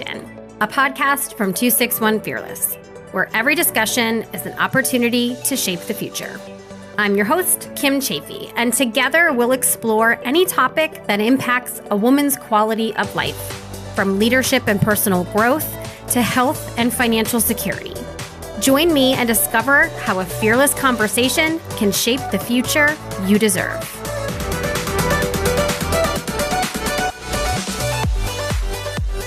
a podcast from 261 Fearless, where every discussion is an opportunity to shape the future. I'm your host, Kim Chafee, and together we'll explore any topic that impacts a woman's quality of life, from leadership and personal growth to health and financial security. Join me and discover how a fearless conversation can shape the future you deserve.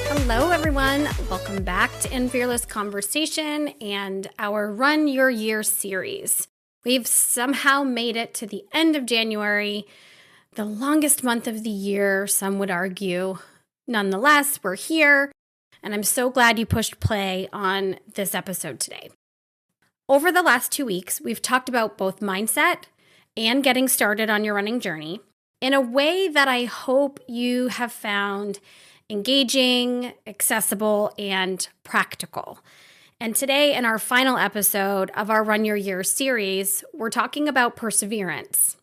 Hello, everyone. Welcome back to In Fearless Conversation and our Run Your Year series. We've somehow made it to the end of January, the longest month of the year, some would argue. Nonetheless, we're here, and I'm so glad you pushed play on this episode today. Over the last 2 weeks, we've talked about both mindset and getting started on your running journey in a way that I hope you have found engaging, accessible, and practical. And today, in our final episode of our Run Your Year series, we're talking about perseverance.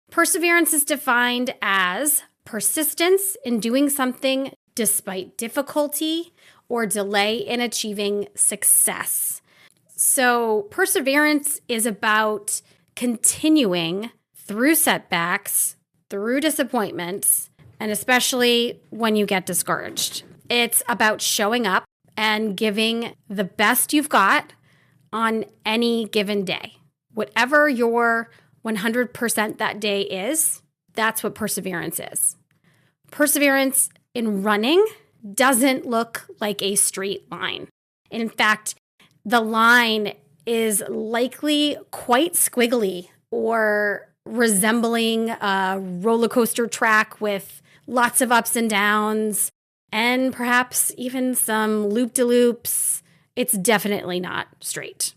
Perseverance is defined as persistence in doing something despite difficulty or delay in achieving success. So, perseverance is about continuing through setbacks, through disappointments, and especially when you get discouraged. It's about showing up and giving the best you've got on any given day. Whatever your 100% that day is, that's what perseverance is. Perseverance in running doesn't look like a straight line. In fact, the line is likely quite squiggly or resembling a roller coaster track with lots of ups and downs, and perhaps even some loop-de-loops. It's definitely not straight.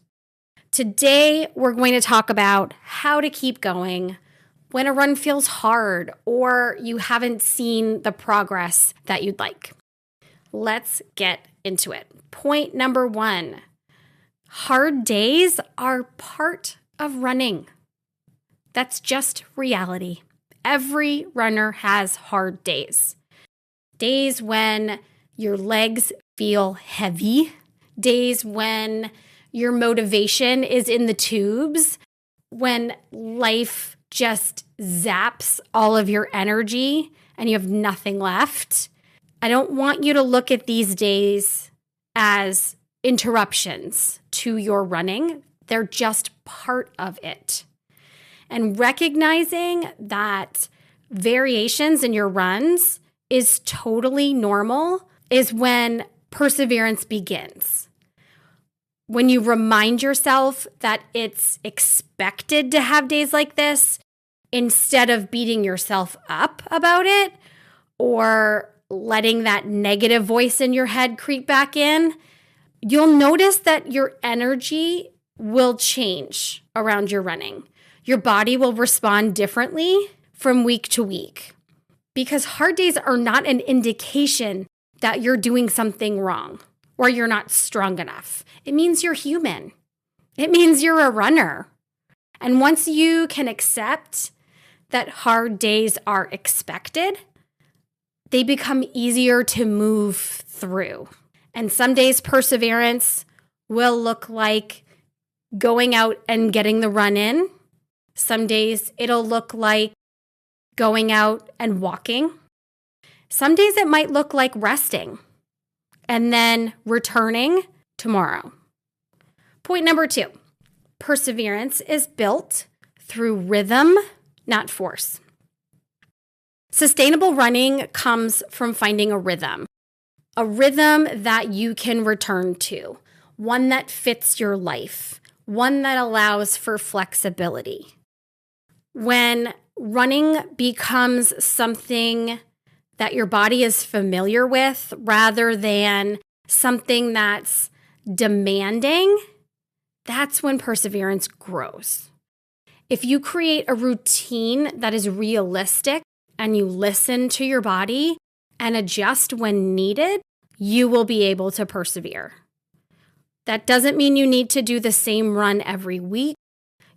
Today, we're going to talk about how to keep going when a run feels hard or you haven't seen the progress that you'd like. Let's get into it. Point number 1, hard days are part of running. That's just reality. Every runner has hard days. Days when your legs feel heavy. Days when your motivation is in the tubes. When life just zaps all of your energy and you have nothing left. I don't want you to look at these days as interruptions to your running. They're just part of it. And recognizing that variations in your runs is totally normal is when perseverance begins. When you remind yourself that it's expected to have days like this, instead of beating yourself up about it or letting that negative voice in your head creep back in, you'll notice that your energy will change around your running. Your body will respond differently from week to week because hard days are not an indication that you're doing something wrong or you're not strong enough. It means you're human. It means you're a runner. And once you can accept that hard days are expected, they become easier to move through. And some days perseverance will look like going out and getting the run in. Some days it'll look like going out and walking. Some days it might look like resting and then returning tomorrow. Point number 2, perseverance is built through rhythm, not force. Sustainable running comes from finding a rhythm that you can return to, one that fits your life, one that allows for flexibility. When running becomes something that your body is familiar with rather than something that's demanding, that's when perseverance grows. If you create a routine that is realistic and you listen to your body and adjust when needed, you will be able to persevere. That doesn't mean you need to do the same run every week.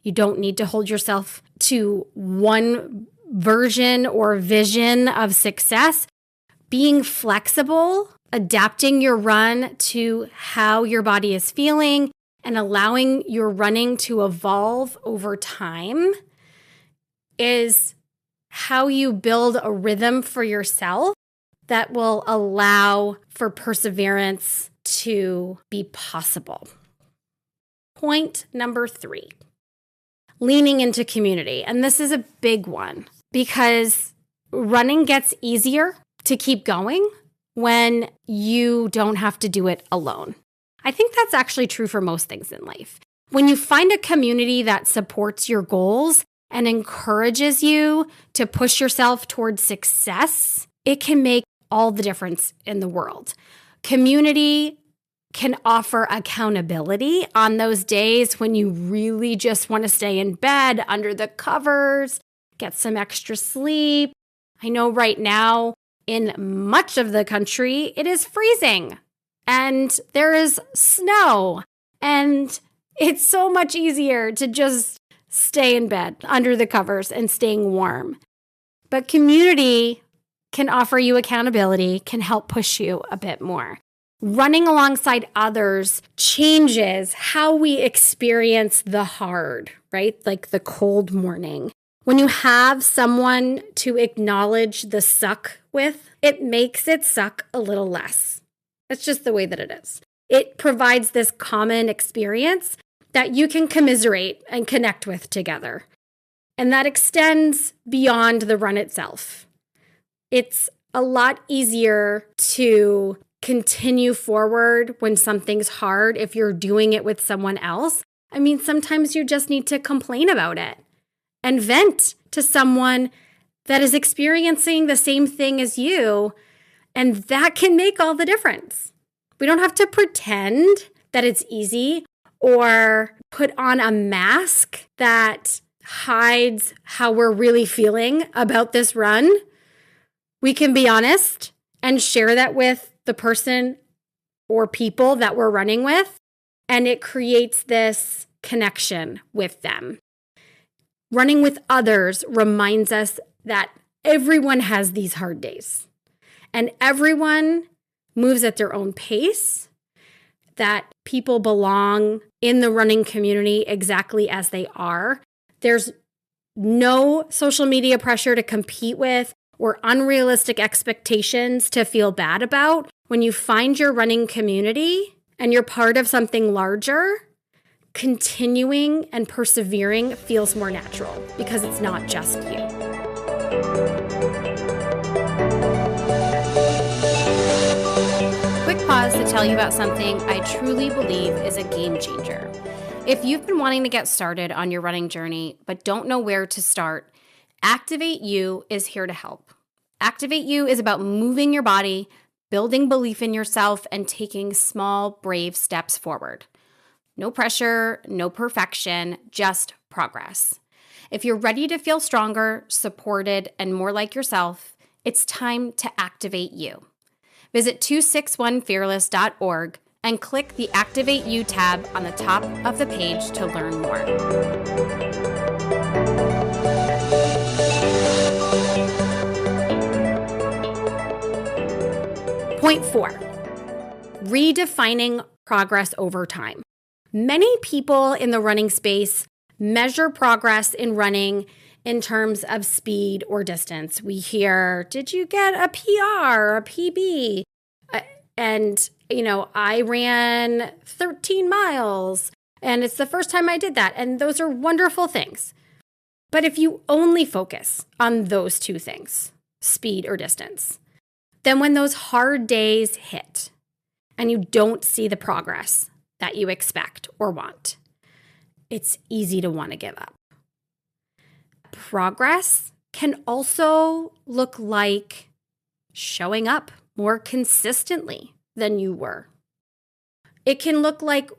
You don't need to hold yourself to one version or vision of success. Being flexible adapting your run to how your body is feeling and allowing your running to evolve over time is how you build a rhythm for yourself that will allow for perseverance to be possible. Point number 3, leaning into community. And this is a big one because running gets easier to keep going when you don't have to do it alone. I think that's actually true for most things in life. When you find a community that supports your goals and encourages you to push yourself towards success, it can make all the difference in the world. Community can offer accountability on those days when you really just want to stay in bed under the covers, get some extra sleep. I know right now in much of the country, it is freezing and there is snow, and it's so much easier to just stay in bed under the covers and staying warm. But community can offer you accountability, can help push you a bit more. Running alongside others changes how we experience the hard, right? Like the cold morning. When you have someone to acknowledge the suck with, it makes it suck a little less. It's just the way that it is. It provides this common experience that you can commiserate and connect with together. And that extends beyond the run itself. It's a lot easier to continue forward when something's hard if you're doing it with someone else. I mean, sometimes you just need to complain about it and vent to someone that is experiencing the same thing as you, and that can make all the difference. We don't have to pretend that it's easy or put on a mask that hides how we're really feeling about this run. We can be honest and share that with the person or people that we're running with, and it creates this connection with them. Running with others reminds us that everyone has these hard days, and everyone moves at their own pace, that people belong in the running community exactly as they are. There's no social media pressure to compete with or unrealistic expectations to feel bad about. When you find your running community and you're part of something larger, continuing and persevering feels more natural because it's not just you. Quick pause to tell you about something I truly believe is a game changer. If you've been wanting to get started on your running journey but don't know where to start, Activate You is here to help. Activate You is about moving your body, building belief in yourself, and taking small, brave steps forward. No pressure, no perfection, just progress. If you're ready to feel stronger, supported, and more like yourself, it's time to activate you. Visit 261fearless.org and click the Activate You tab on the top of the page to learn more. Point 4, redefining progress over time. Many people in the running space measure progress in running in terms of speed or distance. We hear, did you get a PR or a PB? I ran 13 miles and it's the first time I did that. And those are wonderful things. But if you only focus on those two things, speed or distance, then when those hard days hit and you don't see the progress that you expect or want, it's easy to want to give up. Progress can also look like showing up more consistently than you were. It can look like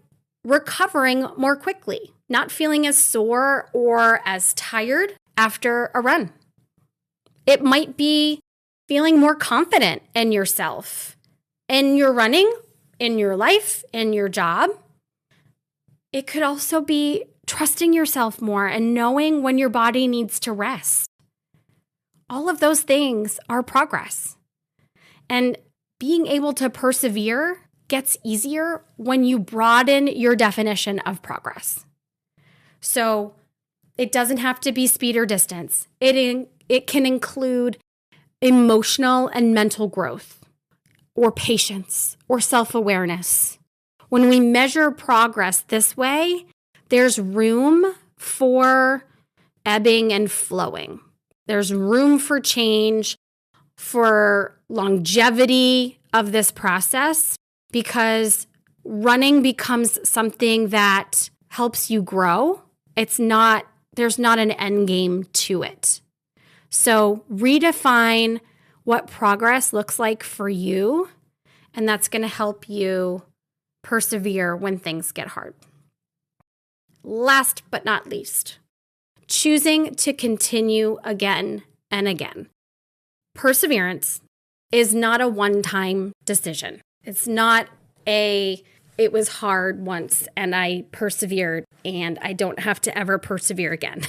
recovering more quickly, not feeling as sore or as tired after a run. It might be feeling more confident in yourself, in your running, in your life, in your job. It could also be trusting yourself more and knowing when your body needs to rest. All of those things are progress. And being able to persevere gets easier when you broaden your definition of progress. So it doesn't have to be speed or distance. It can include emotional and mental growth, or patience, or self-awareness. When we measure progress this way, there's room for ebbing and flowing. There's room for change, for longevity of this process, because running becomes something that helps you grow. There's not an end game to it. So redefine what progress looks like for you, and that's going to help you persevere when things get hard. Last but not least, choosing to continue again and again. Perseverance is not a one-time decision. It's not it was hard once and I persevered and I don't have to ever persevere again.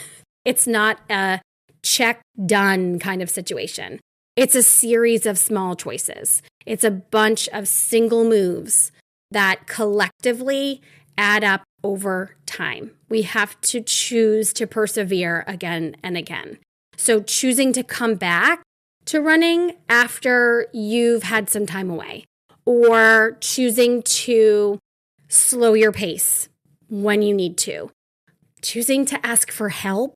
It's not a check done kind of situation. It's a series of small choices. It's a bunch of single moves that collectively add up over time. We have to choose to persevere again and again. So choosing to come back to running after you've had some time away, or choosing to slow your pace when you need to, choosing to ask for help,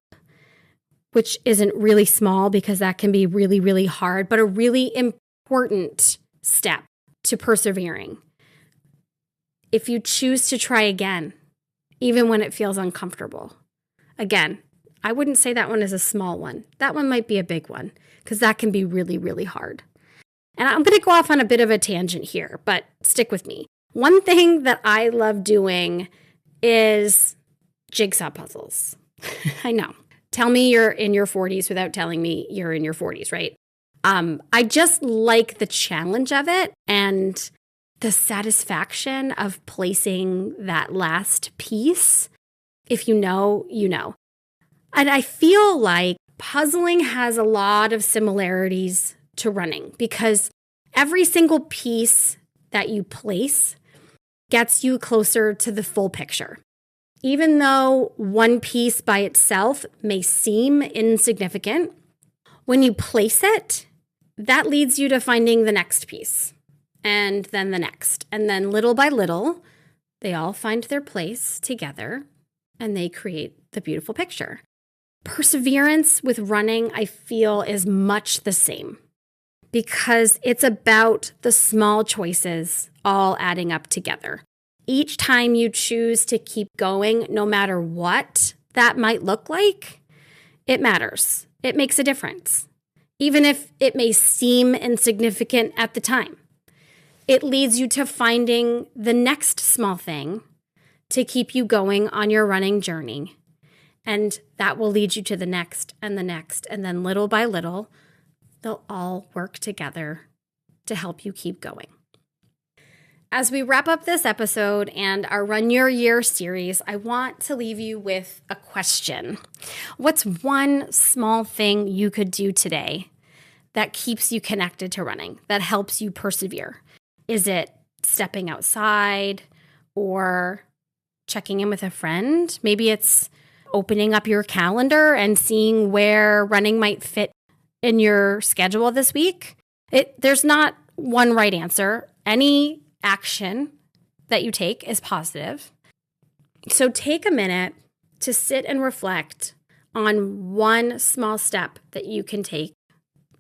which isn't really small because that can be really, really hard, but a really important step to persevering. If you choose to try again, even when it feels uncomfortable. Again, I wouldn't say that one is a small one. That one might be a big one because that can be really, really hard. And I'm going to go off on a bit of a tangent here, but stick with me. One thing that I love doing is jigsaw puzzles. I know. Tell me you're in your 40s without telling me you're in your 40s, right? I just like the challenge of it and the satisfaction of placing that last piece. If you know, you know. And I feel like puzzling has a lot of similarities to running because every single piece that you place gets you closer to the full picture. Even though one piece by itself may seem insignificant, when you place it, that leads you to finding the next piece, and then the next. And then little by little, they all find their place together, and they create the beautiful picture. Perseverance with running, I feel, is much the same because it's about the small choices all adding up together. Each time you choose to keep going, no matter what that might look like, it matters. It makes a difference. Even if it may seem insignificant at the time, it leads you to finding the next small thing to keep you going on your running journey. And that will lead you to the next and the next. And then little by little, they'll all work together to help you keep going. As we wrap up this episode and our Run Your Year series, I want to leave you with a question. What's one small thing you could do today that keeps you connected to running, that helps you persevere? Is it stepping outside or checking in with a friend? Maybe it's opening up your calendar and seeing where running might fit in your schedule this week. There's not one right answer. Any action that you take is positive. So take a minute to sit and reflect on one small step that you can take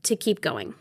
to keep going.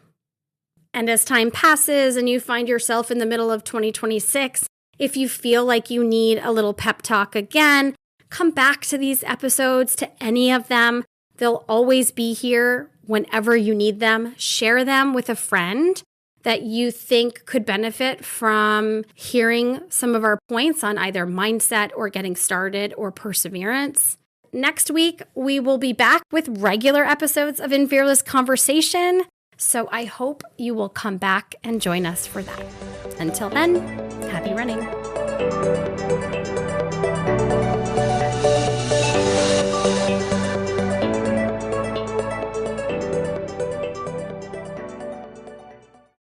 And as time passes and you find yourself in the middle of 2026, if you feel like you need a little pep talk again, come back to these episodes, to any of them. They'll always be here whenever you need them. Share them with a friend that you think could benefit from hearing some of our points on either mindset or getting started or perseverance. Next week, we will be back with regular episodes of In Fearless Conversation. So I hope you will come back and join us for that. Until then, happy running.